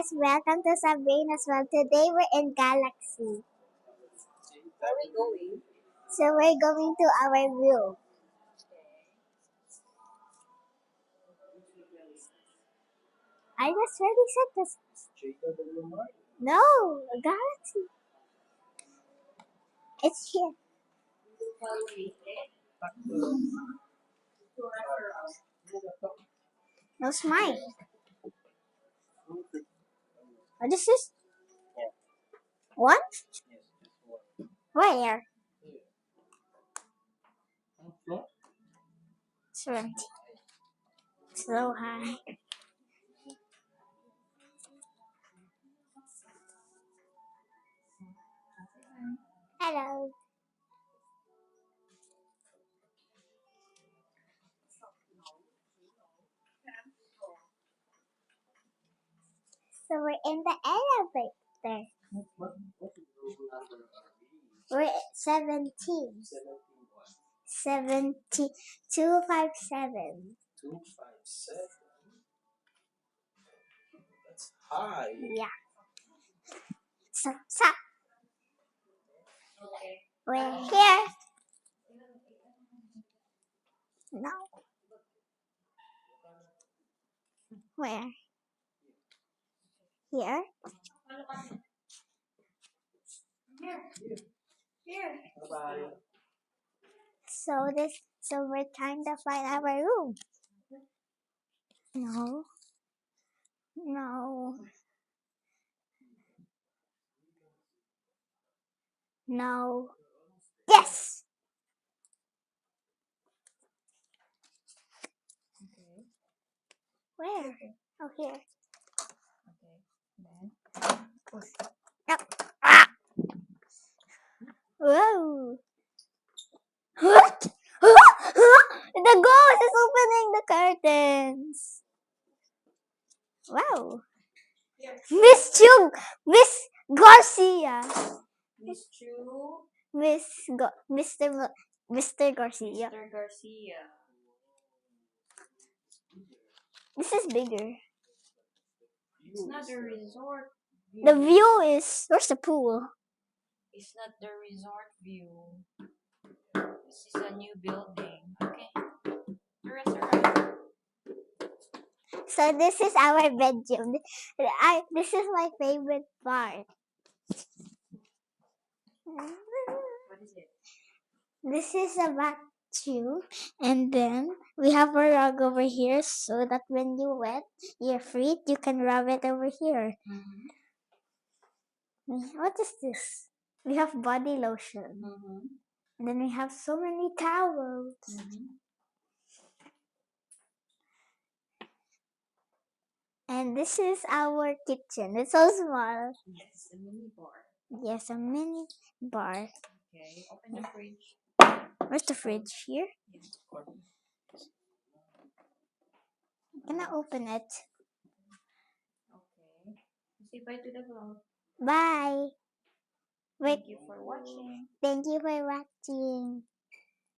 guys, welcome to Sabrina's World. Today we're in Galaxy. Where are we going? So we're going to our room. I just already said this. No, Galaxy. It's here. No, it's mine. Oh, this is what? Where? It's empty. So high. Hello. So we're in the elevator. We're at 17. 257. 257. That's high. Yeah. So we're here. No. Where? Here. Bye-bye. So we're trying to find our room. No. No. No. Yes. Okay. Where? Oh, here. Okay. Then push. No. Ah. Whoa. What? The ghost is opening the curtains. Wow. Miss Garcia. Miss Chu. Mr. Garcia. Mr. Garcia. This is bigger. It's not the resort view. The view is where's the pool? It's not the resort view. This is a new building. Okay. The rest are right. So this is our bedroom. This is my favorite part. What is it? This is a bathroom, and then we have a rug over here so that when you wet your feet, you can rub it over here. Mm-hmm. What is this? We have body lotion, Mm-hmm. and then we have so many towels. Mm-hmm. And this is our kitchen. It's so small. Yes, a mini bar. Yes, a mini bar. Okay, open the fridge. Where's the fridge? Here? Yes. Can I open it? Okay. Say bye to the vlog. Bye. Wait. Thank you for watching. Thank you for watching.